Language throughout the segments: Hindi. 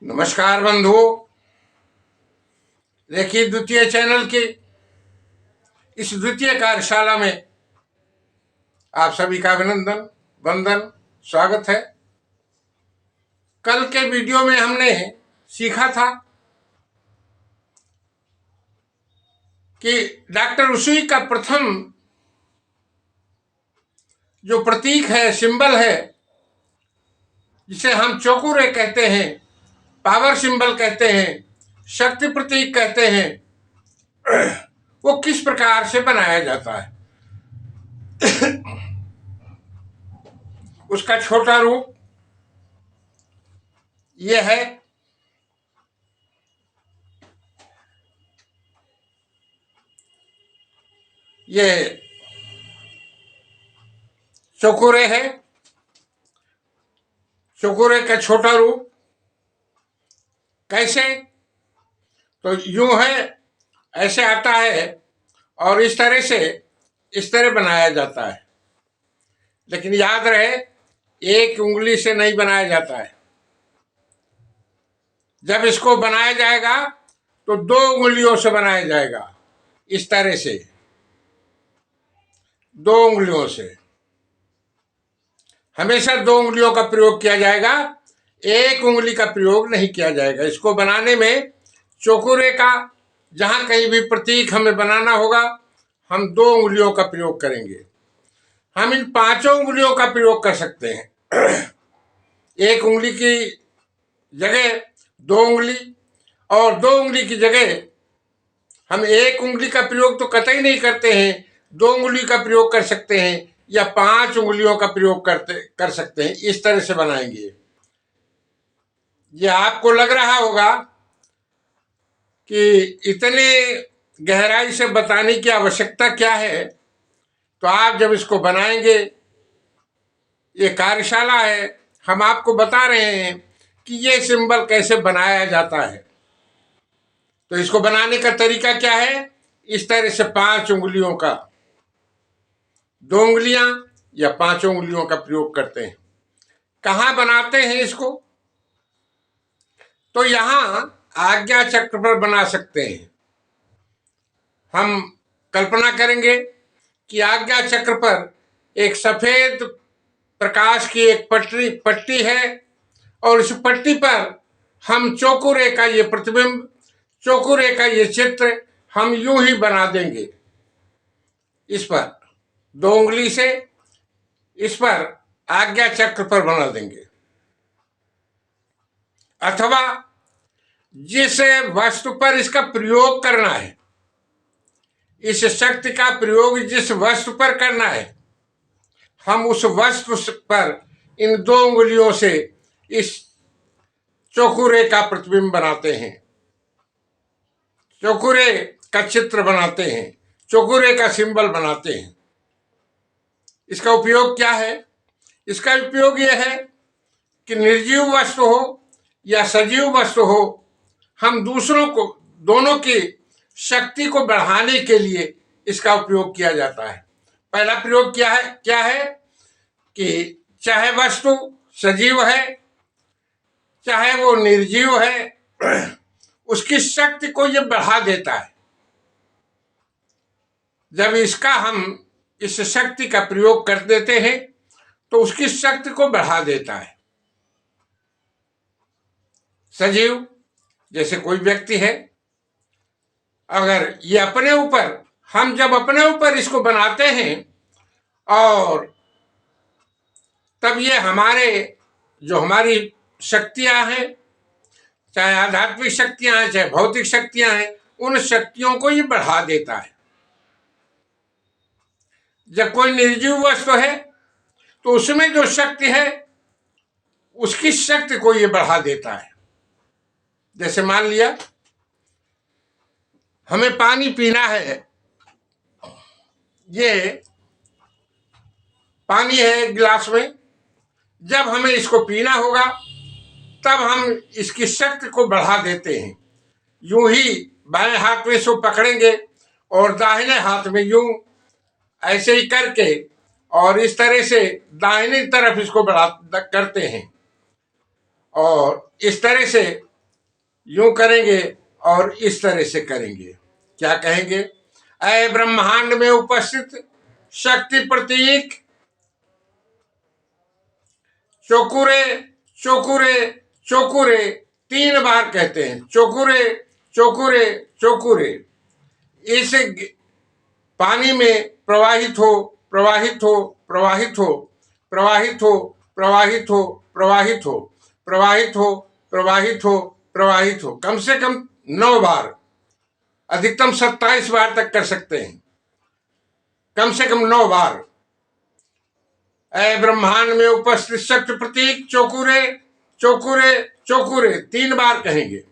नमस्कार बंधुओं, देखिए द्वितीय चैनल की इस द्वितीय कार्यशाला में आप सभी का अभिनंदन, वंदन, स्वागत है। कल के वीडियो में हमने सीखा था कि डॉक्टर उसुई का प्रथम जो प्रतीक है, सिंबल है, जिसे हम चोकुरे कहते हैं, पावर सिंबल कहते हैं, शक्ति प्रतीक कहते हैं, वो किस प्रकार से बनाया जाता है। उसका छोटा रूप यह है। ये चोकुरे है। चोकुरे का छोटा रूप कैसे, तो यूं है, ऐसे आता है और इस तरह बनाया जाता है। लेकिन याद रहे, एक उंगली से नहीं बनाया जाता है। जब इसको बनाया जाएगा तो दो उंगलियों से बनाया जाएगा। इस तरह से दो उंगलियों से, हमेशा दो उंगलियों का प्रयोग किया जाएगा, एक उंगली का प्रयोग नहीं किया जाएगा। इसको बनाने में चोकुरे का जहां कहीं भी प्रतीक हमें बनाना होगा, हम दो उंगलियों का प्रयोग करेंगे। हम इन पांचों उंगलियों का प्रयोग कर सकते हैं। एक उंगली की जगह दो उंगली, और दो उंगली की जगह हम एक उंगली का प्रयोग तो कतई नहीं करते हैं, दो उंगली का प्रयोग कर सकते हैं या पांच उंगलियों का प्रयोग कर सकते हैं। इस तरह से बनाएंगे। ये आपको लग रहा होगा कि इतने गहराई से बताने की आवश्यकता क्या है। तो आप जब इसको बनाएंगे, ये कार्यशाला है, हम आपको बता रहे हैं कि ये सिंबल कैसे बनाया जाता है। तो इसको बनाने का तरीका क्या है। इस तरह से पांच उंगलियों का, दो उंगलियां या पांचों उंगलियों का प्रयोग करते हैं। कहां बनाते हैं इसको, तो यहां आज्ञा चक्र पर बना सकते हैं। हम कल्पना करेंगे कि आज्ञा चक्र पर एक सफेद प्रकाश की एक पट्टी है और इस पट्टी पर हम चौकुरे का ये प्रतिबिंब, चौकुरे का ये चित्र हम यूं ही बना देंगे। इस पर दो उंगली से इस पर आज्ञा चक्र पर बना देंगे। अथवा जिस वस्तु पर इसका प्रयोग करना है, इस शक्ति का प्रयोग जिस वस्तु पर करना है, हम उस वस्तु पर इन दो उंगलियों से इस चौकुरे का प्रतिबिंब बनाते हैं, चौकुरे का चित्र बनाते हैं, चौकुरे का सिंबल बनाते हैं। इसका उपयोग क्या है। इसका उपयोग यह है कि निर्जीव वस्तु हो या सजीव वस्तु हो, हम दूसरों को, दोनों की शक्ति को बढ़ाने के लिए इसका उपयोग किया जाता है। पहला प्रयोग क्या है कि चाहे वस्तु सजीव है चाहे वो निर्जीव है, उसकी शक्ति को ये बढ़ा देता है। जब इसका हम इस शक्ति का प्रयोग कर देते हैं तो उसकी शक्ति को बढ़ा देता है। सजीव जैसे कोई व्यक्ति है, अगर ये अपने ऊपर, हम जब अपने ऊपर इसको बनाते हैं और तब ये हमारी शक्तियां हैं, चाहे आध्यात्मिक शक्तियां हैं चाहे भौतिक शक्तियां हैं, उन शक्तियों को ये बढ़ा देता है। जब कोई निर्जीव वस्तु है तो उसमें जो शक्ति है उसकी शक्ति को ये बढ़ा देता है। जैसे मान लिया हमें पानी पीना है, ये पानी है गिलास में, जब हमें इसको पीना होगा तब हम इसकी शक्ति को बढ़ा देते हैं। यूं ही बाएं हाथ में इसको पकड़ेंगे और दाहिने हाथ में यूं ऐसे ही करके और इस तरह से दाहिनी तरफ इसको बढ़ा करते हैं और इस तरह से यूं करेंगे और इस तरह से करेंगे। क्या कहेंगे? ऐ ब्रह्मांड में उपस्थित शक्ति प्रतीक, चोकुरे चोकुरे चोकुरे, 3 बार कहते हैं, चोकुरे चोकुरे चोकुरे। इस पानी में प्रवाहित हो, प्रवाहित हो, प्रवाहित हो, प्रवाहित हो, प्रवाहित हो, प्रवाहित हो, प्रवाहित हो, प्रवाहित हो, प्रवाहित हो। कम से कम 9 बार, अधिकतम 27 बार तक कर सकते हैं। कम से कम 9 बार। ऐ ब्रह्मांड में उपस्थित शक्ति प्रतीक, चोकुरे चोकुरे चोकुरे, 3 बार कहेंगे।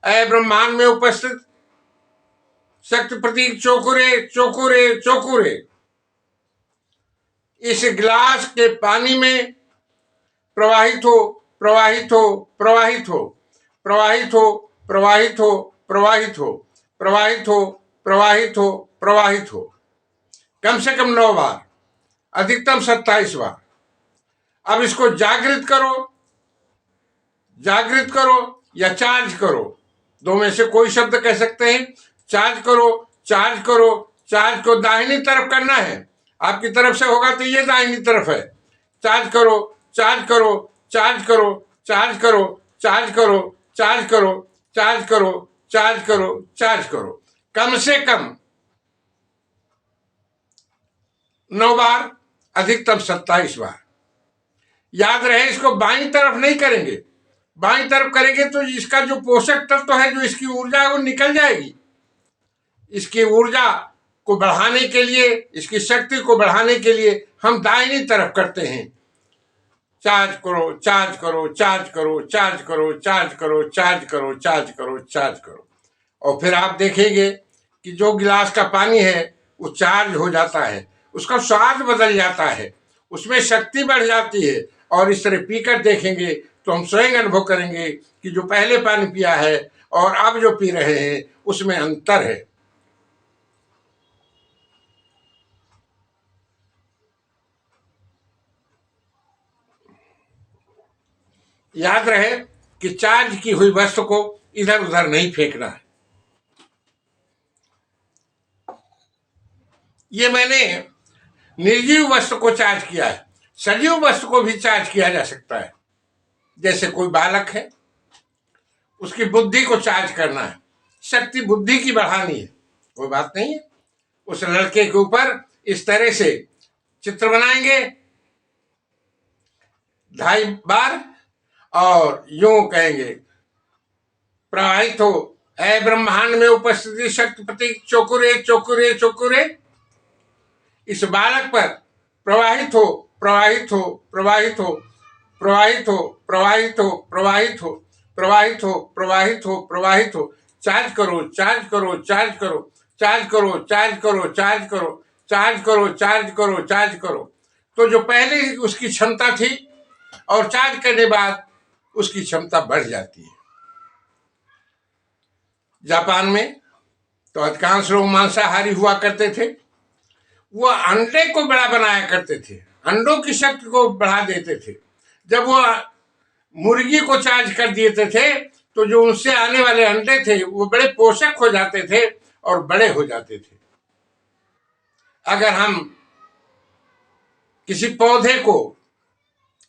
ऐ ब्रह्मांड में उपस्थित शक्ति प्रतीक, चोकुरे चोकुरे चोकुरे। इस गिलास के पानी में प्रवाहित हो, प्रवाहित हो, प्रवाहित हो, प्रवाहित हो, प्रवाहित हो, प्रवाहित हो, प्रवाहित हो, प्रवाहित हो, प्रवाहित हो। कम से कम 9 बार, अधिकतम 27 बार। अब इसको जागृत करो, जागृत करो या चार्ज करो, दो में से कोई शब्द कह सकते हैं। चार्ज करो, चार्ज करो, चार्ज को दाहिनी तरफ करना है। आपकी तरफ से होगा तो ये दाहिनी तरफ है। चार्ज करो, चार्ज करो, चार्ज करो, चार्ज करो, चार्ज करो, चार्ज करो, चार्ज करो, चार्ज करो, चार्ज करो। कम से कम 9 बार, अधिकतम 27 बार। याद रहे, इसको बाईं तरफ नहीं करेंगे। बाईं तरफ करेंगे तो इसका जो पोषक तत्व है, जो इसकी ऊर्जा है, वो निकल जाएगी। इसकी ऊर्जा को बढ़ाने के लिए, इसकी शक्ति को बढ़ाने के लिए हम दाहिनी तरफ करते हैं। चार्ज करो, चार्ज करो, चार्ज करो, चार्ज करो, चार्ज करो, चार्ज करो, चार्ज करो, चार्ज करो। और फिर आप देखेंगे कि जो गिलास का पानी है वो चार्ज हो जाता है, उसका स्वाद बदल जाता है, उसमें शक्ति बढ़ जाती है। और इस तरह पीकर देखेंगे तो हम स्वयं अनुभव करेंगे कि जो पहले पानी पिया है और अब जो पी रहे हैं उसमें अंतर है। याद रहे कि चार्ज की हुई वस्तु को इधर उधर नहीं फेंकना है। ये मैंने निर्जीव वस्तु को चार्ज किया है, सजीव वस्तु को भी चार्ज किया जा सकता है। जैसे कोई बालक है, उसकी बुद्धि को चार्ज करना है, शक्ति बुद्धि की बढ़ानी है, कोई बात नहीं है। उस लड़के के ऊपर इस तरह से चित्र बनाएंगे 2.5 बार और यूं कहेंगे, प्रवाहित हो, ऐ ब्रह्मांड में उपस्थिति शक्ति प्रतीक, चोकुरे चोकुरे चोकुरे। इस बालक पर प्रवाहित हो, प्रवाहित हो, प्रवाहित हो, प्रवाहित हो, प्रवाहित हो, प्रवाहित हो, प्रवाहित हो, प्रवाहित हो, प्रवाहित हो। चार्ज करो, चार्ज करो, चार्ज करो, चार्ज करो, चार्ज करो, चार्ज करो, चार्ज करो, चार्ज करो, चार्ज करो। तो जो पहले उसकी क्षमता थी और चार्ज करने बाद उसकी क्षमता बढ़ जाती है। जापान में तो अधिकांश लोग मांसाहारी हुआ करते थे। वो अंडे को बड़ा बनाया करते थे, अंडों की शक्ति को बढ़ा देते थे। जब वो मुर्गी को चार्ज कर देते थे तो जो उनसे आने वाले अंडे थे वो बड़े पोषक हो जाते थे और बड़े हो जाते थे। अगर हम किसी पौधे को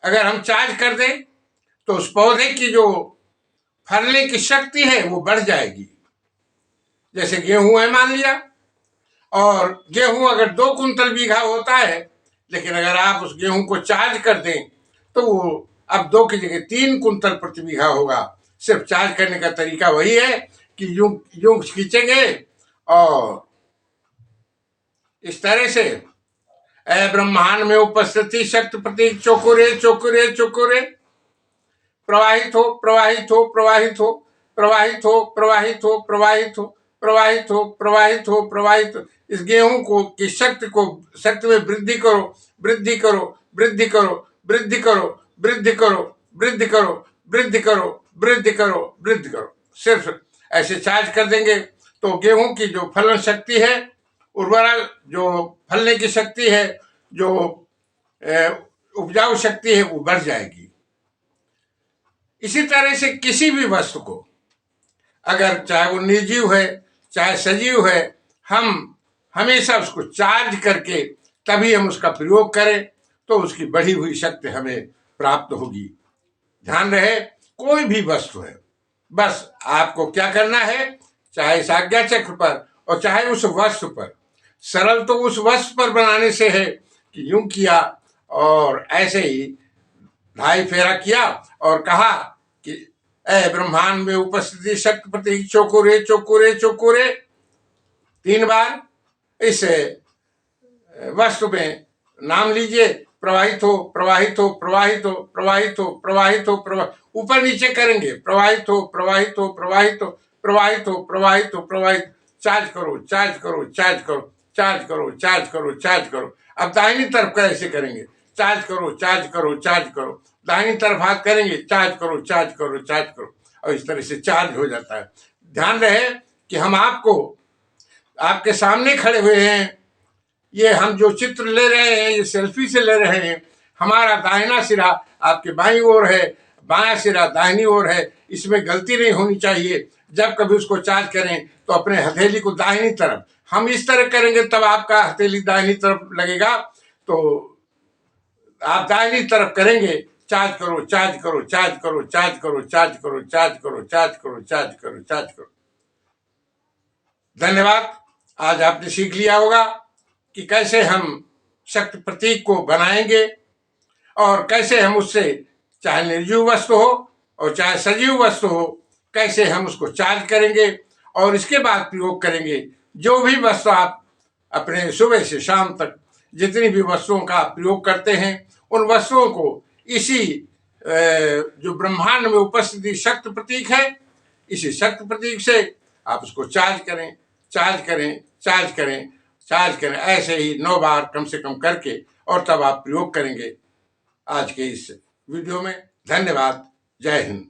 अगर हम चार्ज कर दें तो उस पौधे की जो फलने की शक्ति है वो बढ़ जाएगी। जैसे गेहूं है मान लिया, और गेहूं अगर 2 कुंतल बीघा होता है, लेकिन अगर आप उस गेहूं को चार्ज कर दें तो वो अब 2 की जगह 3 कुंतल प्रति बीघा होगा। सिर्फ चार्ज करने का तरीका वही है कि यूं यूं खींचेंगे और इस तरह से, ऐ ब्रह्मांड में उपस्थिति शक्ति प्रतीक, चोकुरे चोकुरे चोकुरे। प्रवाहित हो, प्रवाहित हो, प्रवाहित हो, प्रवाहित हो, प्रवाहित हो, प्रवाहित हो, प्रवाहित हो, प्रवाहित हो, प्रवाहित हो। इस गेहूं को की शक्ति में वृद्धि करो, वृद्धि करो, वृद्धि करो, वृद्धि करो, वृद्धि करो, वृद्धि करो, वृद्धि करो, वृद्धि करो, वृद्धि करो। सिर्फ ऐसे चार्ज कर देंगे तो गेहूं की जो फलन शक्ति है, उर्वरा जो फलने की शक्ति है, जो उपजाऊ शक्ति है, वो बढ़ जाएगी। इसी तरह से किसी भी वस्तु को अगर चाहे वो निर्जीव है चाहे सजीव है, हम हमेशा उसको चार्ज करके तभी हम उसका प्रयोग करें तो उसकी बढ़ी हुई शक्ति हमें प्राप्त होगी। ध्यान रहे, कोई भी वस्तु है, बस आपको क्या करना है, चाहे इस आज्ञा चक्र पर और चाहे उस वस्तु पर। सरल तो उस वस्तु पर बनाने से है कि यूं किया और ऐसे ही 2.5 फेरा किया और कहा कि ए ब्रह्मांड में उपस्थिति शक्ति प्रतीक चोकुरे चोकुरे चोकुरे 3 बार इस वस्तु में नाम लीजिए। प्रवाहित हो प्रवाहित हो प्रवाहित हो प्रवाहित हो प्रवाहित हो ऊपर नीचे करेंगे, प्रवाहित हो प्रवाहित हो प्रवाहित हो प्रवाहित हो प्रवाहित हो प्रवाहित। चार्ज करो चार्ज करो चार्ज करो चार्ज करो चार्ज करो चार्ज करो। अब दाहिनी तरफ का ऐसे करेंगे, चार्ज करो चार्ज करो चार्ज करो। दाहिनी तरफ हाथ करेंगे, चार्ज करो चार्ज करो चार्ज करो, और इस तरह से चार्ज हो जाता है। ध्यान रहे कि हम आपको आपके सामने खड़े हुए हैं, ये हम जो चित्र ले रहे हैं ये सेल्फी से ले रहे हैं। हमारा दाहिना सिरा आपके बाईं ओर है, बायां सिरा दाहिनी ओर है, इसमें गलती नहीं होनी चाहिए। जब कभी उसको चार्ज करें तो अपने हथेली को दाहिनी तरफ, हम इस तरह करेंगे तब आपका हथेली दाहिनी तरफ लगेगा, तो आप दाहिनी तरफ करेंगे। चार्ज करो चार्ज करो चार्ज करो चार्ज करो चार्ज करो चार्ज करो चार्ज करो चार्ज करो चार्ज करो। धन्यवाद। आज आपने सीख लिया होगा कि कैसे हम शक्ति प्रतीक को बनाएंगे और कैसे हम उससे, चाहे निर्जीव वस्तु हो और चाहे सजीव वस्तु हो, कैसे हम उसको चार्ज करेंगे और इसके बाद प्रयोग करेंगे। जो भी वस्तु आप अपने सुबह से शाम तक जितनी भी वस्तुओं का प्रयोग करते हैं, उन वस्तुओं को इसी जो ब्रह्मांड में उपस्थिति शक्ति प्रतीक है, इसी शक्ति प्रतीक से आप उसको चार्ज करें चार्ज करें चार्ज करें चार्ज करें, ऐसे ही 9 बार कम से कम करके, और तब आप प्रयोग करेंगे। आज के इस वीडियो में धन्यवाद। जय हिंद।